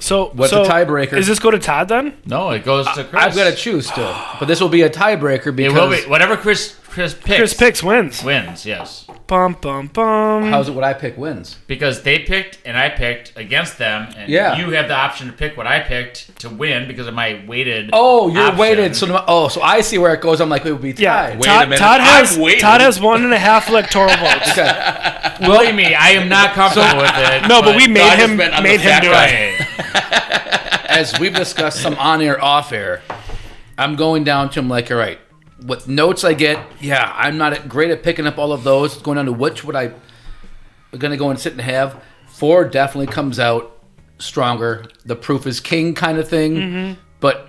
So
What's the tiebreaker?
Is this go to Todd then?
No, it goes to Chris.
I've got to choose still. But this will be a tiebreaker
It
because...
will be whatever Chris picks.
Chris picks wins.
Wins, yes.
Bum bum bum.
How's it what I pick wins?
Because they picked and I picked against them, and
Yeah.
you have the option to pick what I picked to win because of my weighted.
Oh, you're
option.
weighted. So I see where it goes. I'm like, it would be
Yeah,
tied.
Wait a minute.
Todd has
I've waited.
1.5 electoral votes.
Okay.
Believe me, I am not comfortable with it.
No, but we made
Todd has
him
been on the
do it.
Right.
As we've discussed some on-air, off-air, I'm going down to, I'm like, all right, what notes I get, yeah, I'm not great at picking up all of those. It's going down to which would I going to go and sit and have. 4 definitely comes out stronger. The proof is king kind of thing. But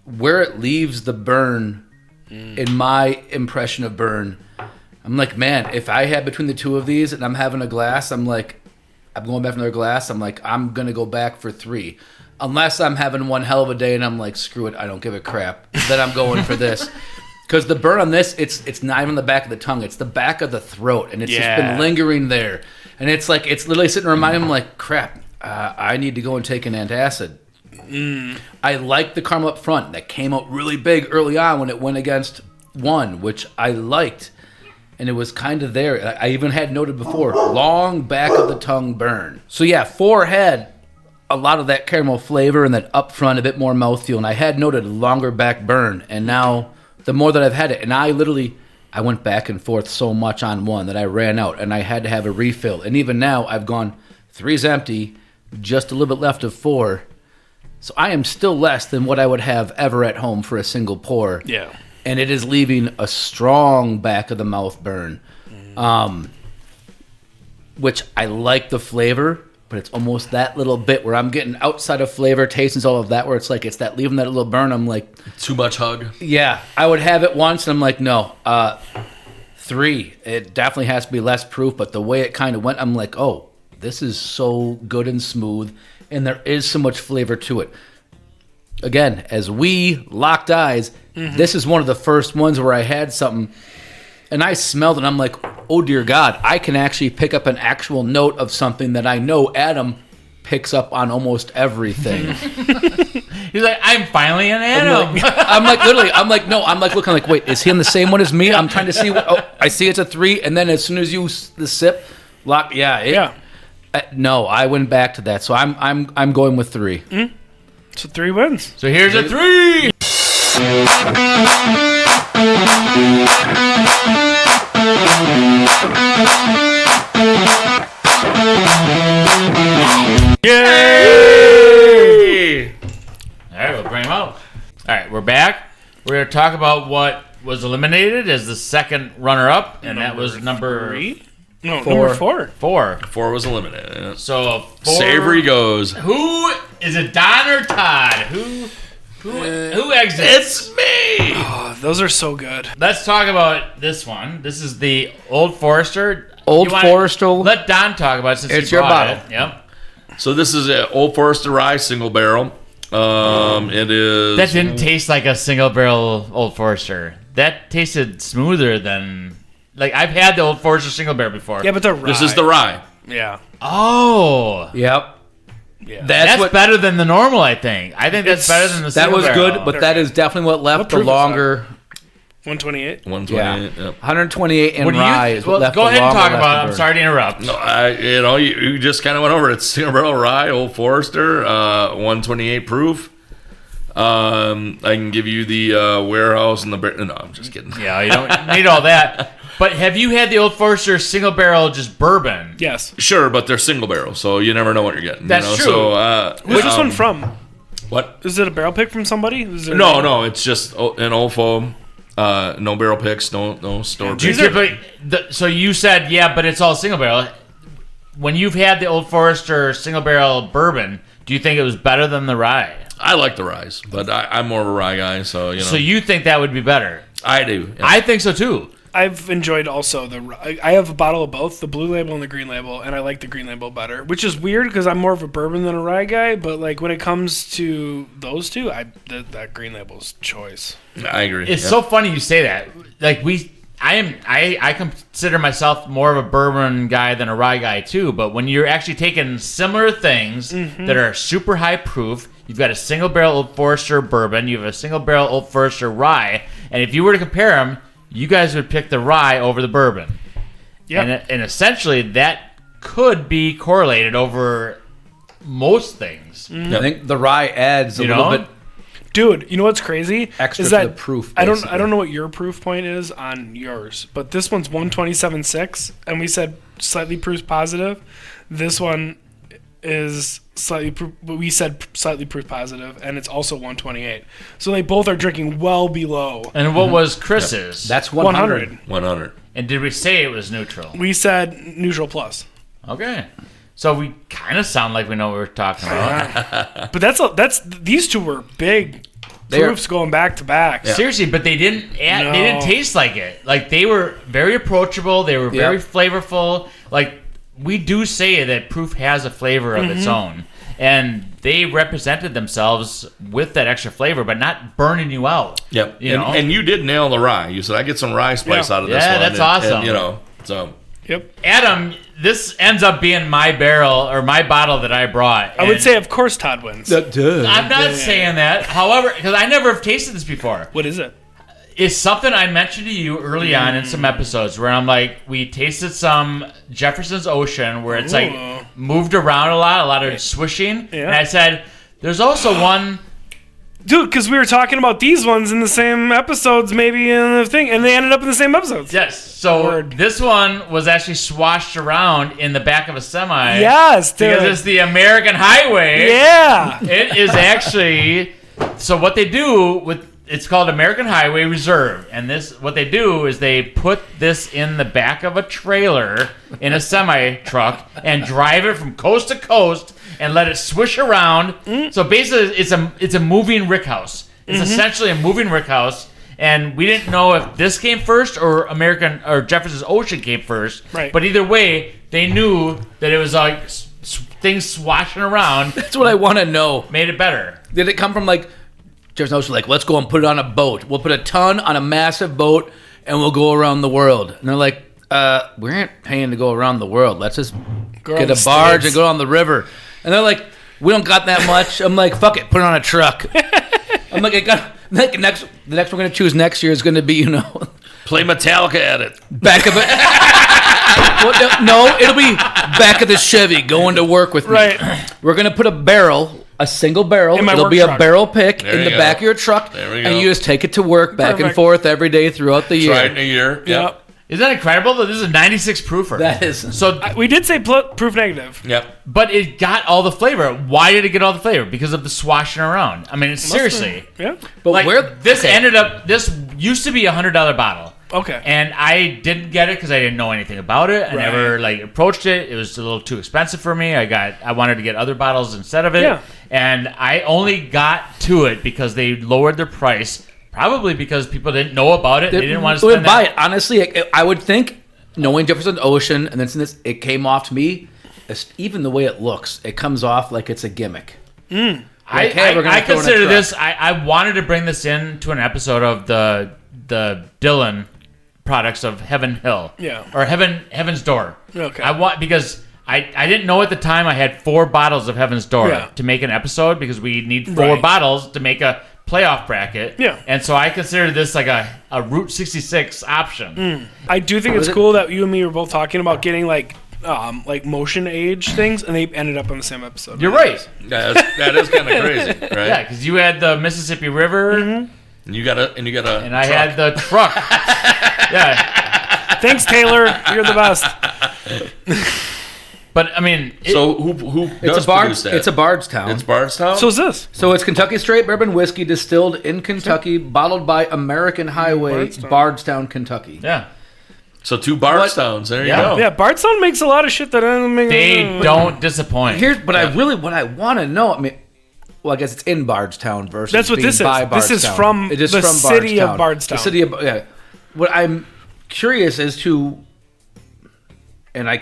where it leaves the burn, in my impression of burn, I'm like, man, if I had between the 2 of these and I'm having a glass, I'm like, I'm going back for another glass. I'm like, I'm going to go back for 3. Unless I'm having one hell of a day and I'm like, screw it, I don't give a crap. Then I'm going for this. Because the burn on this, it's not even the back of the tongue. It's the back of the throat. And it's just been lingering there. And it's like, it's literally sitting reminding me, like, crap, I need to go and take an antacid. I like the caramel up front. That came out really big early on when it went against 1, which I liked. And it was kind of there. I even had noted before, long back of the tongue burn. So yeah, 4 had a lot of that caramel flavor and that up front, a bit more mouthfeel. And I had noted longer back burn. And now, the more that I've had it, and I went back and forth so much on 1 that I ran out. And I had to have a refill. And even now, I've gone 3's empty, just a little bit left of 4. So I am still less than what I would have ever at home for a single pour.
Yeah.
And it is leaving a strong back of the mouth burn, which I like the flavor, but it's almost that little bit where I'm getting outside of flavor, tasting all of that, where it's like it's that leaving that little burn. I'm like,
Too much hug.
yeah, I would have it once, and I'm like, no, 3. It definitely has to be less proof, but the way it kind of went, I'm like, oh, this is so good and smooth, and there is so much flavor to it. Again, as we locked eyes, this is one of the first ones where I had something, and I smelled it, and I'm like, oh, dear God, I can actually pick up an actual note of something that I know Adam picks up on almost everything.
He's like, I'm finally an Adam.
I'm like, looking like, wait, is he on the same one as me? I'm trying to see I see it's a 3, and then as soon as you the sip, no, I went back to that, so I'm going with 3.
So 3 wins.
So here's a 3. back. We're going to talk about what was eliminated as the second runner-up, and that was number
3? No,
Four.
number 4.
4.
4 was eliminated. Yeah.
So 4.
Savory goes.
Who is it, Don or Todd? Who exits?
It's me.
Oh, those are so good.
Let's talk about this one. This is the Old Forester.
Old
You wanna
Forester.
Let Don talk about it since
It's
he
your
brought
bottle.
it. Yep.
So this is an Old Forester Rye single barrel. It is.
That didn't taste like a single barrel Old Forester. That tasted smoother than... Like, I've had the Old Forester single barrel before.
Yeah, but the rye.
This is the rye.
Yeah.
Oh.
Yep.
Yeah.
That's better than the normal, I think. I think that's better than the
That
single
was
barrel.
good, but that is definitely what left
What
the
proof is that?
longer.
128.
128.
Yeah.
Yep.
128 and
What do you-
rye is what
well,
left
go
the
ahead and
longer
talk
left
about it.
to
I'm
burn.
sorry to interrupt.
No, you just kind of went over it. It's single barrel rye, Old Forester, 128 proof. I can give you the warehouse and the. No, I'm just kidding.
Yeah, you don't need all that. But have you had the Old Forester single barrel just bourbon?
Yes.
Sure, but they're single barrel, so you never know what you're getting.
That's
you know?
true.
So,
Where's this one from?
What?
Is it a barrel pick from somebody? Is it
No, it's just an old foam. No barrel picks, no store
Do you
picks.
typically, so you said, yeah, but it's all single barrel. When you've had the Old Forester single barrel bourbon, do you think it was better than the rye?
I like the ryes, but I'm more of a rye guy, so you know.
So you think that would be better?
I do. Yeah.
I think so too.
I've enjoyed also I have a bottle of both, the blue label and the green label, and I like the green label better, which is weird because I'm more of a bourbon than a rye guy. But like when it comes to those two, that green label's choice.
I agree.
It's
yeah.
so funny you say that. Like I consider myself more of a bourbon guy than a rye guy too. But when you're actually taking similar things that are super high proof, you've got a single barrel Old Forester bourbon, you have a single barrel Old Forester rye, and if you were to compare them, you guys would pick the rye over the bourbon.
Yeah.
And essentially that could be correlated over most things.
I think the rye adds a
You
little
know?
bit.
Dude, you know what's crazy?
Extra
is
to
that
the proof,
I
basically.
don't know what your proof point is on yours, but this one's 127.6, and we said slightly proof positive. This one is slightly proof, but we said slightly proof positive, and it's also 128. So they both are drinking well below
And what was Chris's?
That's 100.
100.
100.
And did we say it was neutral?
We said neutral plus,
Okay. So we kind of sound like we know what we're talking about.
but that's these two were big
They are-
proofs going back to back.
Seriously, but they didn't add,
No.
they didn't taste like it. Like they were very approachable, they were very
Yep.
flavorful. Like we do say that proof has a flavor of its own. And they represented themselves with that extra flavor, but not burning you out.
Yep.
You know?
And you did nail the rye. You said I get some rye spice
Yeah.
out of this
Yeah,
one.
that's awesome.
And, you know, so
Yep.
Adam, this ends up being my barrel or my bottle that I brought.
I would
and
say, of course, Todd wins.
Duh.
I'm not saying that. However, because I never have tasted this before.
What is it?
It's something I mentioned to you early on in some episodes where I'm like, we tasted some Jefferson's Ocean where it's like
Ooh.
moved around a lot of swishing.
Yeah.
And I said, there's also one.
Dude, because we were talking about these ones in the same episodes, maybe in the thing, and they ended up in the same episodes.
Yes. So
Word.
this one was actually swashed around in the back of a semi.
Yes, dude.
Because it's the American Highway.
Yeah.
It is actually. So what they do with it's called American Highway Reserve, and what they do is they put this in the back of a trailer in a semi truck and drive it from coast to coast and let it swish around. So basically, it's a moving rickhouse. It's essentially a moving rickhouse, and we didn't know if this came first or Jefferson's Ocean came first.
Right.
But either way, they knew that it was like things swashing around
That's what I want to know.
made it better.
Did it come from like Jefferson Ocean? Like, let's go and put it on a boat. We'll put a ton on a massive boat, and we'll go around the world. And they're like, we aren't paying to go around the world. Let's just
Go
get
around
a
the
barge
States.
and go on the river. And they're like, we don't got that much. I'm like, fuck it, put it on a truck. I'm like, the next we're gonna choose next year is gonna be
play Metallica at it.
back of it. Well, no, it'll be back of the Chevy going to work with me.
Right.
We're gonna put a single barrel.
In my
It'll
work
be
truck.
a barrel pick
There
in
you
the
go.
back of your truck,
There we
and
go.
you just take it to work back and
Perfect.
forth every day throughout the year.
Try it in a year.
Yep.
Isn't that incredible? This is a 96 proofer.
That is.
So,
We did say proof negative.
Yep.
but it got all the flavor. Why did it get all the flavor? Because of the swashing around. I mean, seriously.
Yeah.
But
Like,
where
this ended up. This used to be a $100 bottle.
Okay.
And I didn't get it because I didn't know anything about it. I
Right.
never approached it. It was a little too expensive for me. I wanted to get other bottles instead of it.
Yeah.
And I only got to it because they lowered their price. Probably because people didn't know about it. They didn't want to spend
buy
that.
it. Honestly, I would think, knowing Jefferson Ocean, and then since it came off to me, even the way it looks, it comes off like it's a gimmick.
I
we're gonna throw in a
consider
truck.
this. I wanted to bring this in to an episode of the Dylan products of Heaven Hill.
Yeah.
Or Heaven's Door.
Okay.
I want because I didn't know at the time I had 4 bottles of Heaven's Door
Yeah.
to make an episode because we need 4
Right.
bottles to make a playoff bracket.
Yeah.
And so I considered this like a Route 66 option.
I do think it's cool that you and me were both talking about getting like motion age things, and they ended up on the same episode.
You're right.
That is kind of crazy, right?
Yeah, because you had the Mississippi River
And you got a
and I had the truck. Yeah.
Thanks, Taylor. You're the best.
But I mean,
So who
It's
does
a Bard.
produce that?
It's a Bardstown.
It's Bardstown.
So is this.
So it's Kentucky straight bourbon whiskey distilled in Kentucky, bottled by American Highway,
Bardstown.
Bardstown, Kentucky.
yeah.
So 2 Bardstowns. There you
Yeah.
go.
Yeah, Bardstown makes a lot of shit that doesn't make.
They don't disappoint.
What I want to know, I mean, well, I guess it's in Bardstown versus
That's what
being
this is.
by
This is
Bardstown.
from
It is
the
from
city of Bardstown.
The city of, yeah. What I'm curious as to, and I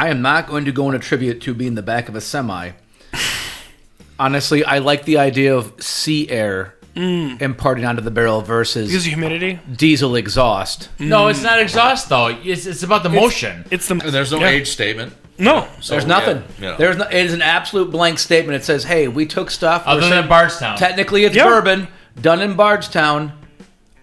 am not going to go and attribute it to being the back of a semi. Honestly, I like the idea of sea air imparting onto the barrel versus
Because of humidity.
diesel exhaust.
No, it's not exhaust though. It's about the motion.
It's the.
And there's no
yeah.
age statement.
No.
So,
There's nothing.
Yeah.
It is an absolute blank statement. It says, "Hey, we took stuff.
Other
we're
than
saying-
Bardstown.
technically it's
Yeah.
bourbon done in Bardstown,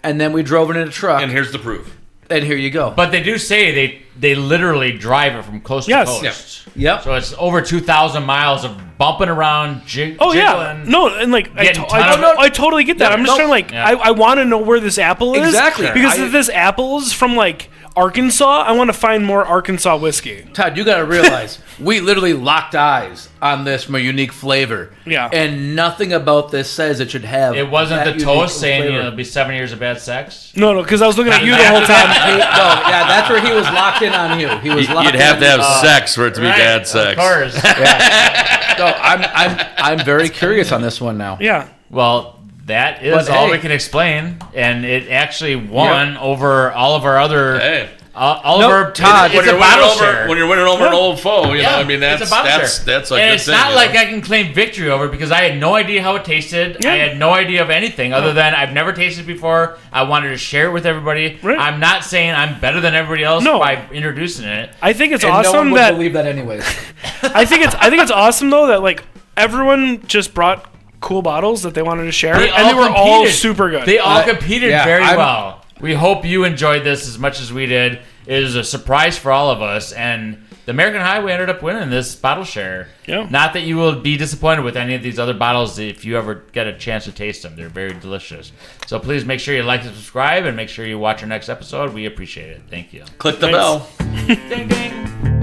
and then we drove it in a truck,
And here's the proof.
and here you go."
But they do say they literally drive it from coast
Yes.
to coast.
Yep.
So it's over 2,000 miles of bumping around,
Oh yeah,
jiggling.
no, and like I,
Getting
to-
ton
I,
of-
I totally get that. I'm just trying to like
Yeah.
I want to know where this apple is
Exactly.
because
I-
if this apple is from like Arkansas, I want to find more Arkansas whiskey.
Todd, you got to realize we literally locked eyes on this from a unique flavor.
Yeah.
And nothing about this says it should have.
It wasn't
that
the
unique
toast saying
flavor.
it'll be 7 years of bad sex.
No, because I was looking at you the whole time.
Yeah, that's where he was locked in on you. He was locked
You'd
in
have
on
to
you.
have sex for it to be bad sex.
Of course.
No, I'm very curious on this one now.
Yeah,
Well, that is
But
all
hey.
we can explain, and it actually won over all of our other.
Hey.
All
Nope,
of our.
Todd,
it's a bottle share.
when you're winning over an old foe, you know, I mean
it's a bottle
that's
share.
that's a
and
good
it's
thing.
not
you
like
know?
I can claim victory over it because I had no idea how it tasted.
Yeah.
I had no idea of anything other than I've never tasted it before. I wanted to share it with everybody.
Right.
I'm not saying I'm better than everybody else
No.
by introducing it.
I think it's
And no one
awesome
would
that
believe that anyways.
I think it's awesome though that like everyone just brought cool bottles that they wanted to share, and they were all
competed.
super good.
They all competed
yeah,
very
I'm-
well. We hope you enjoyed this as much as we did. It was a surprise for all of us, and the American Highway ended up winning this bottle share.
Yeah.
Not that you will be disappointed with any of these other bottles if you ever get a chance to taste them. They're very delicious. So please make sure you like and subscribe, and make sure you watch our next episode. We appreciate it. Thank you.
Click the
Thanks.
bell.
Ding, ding.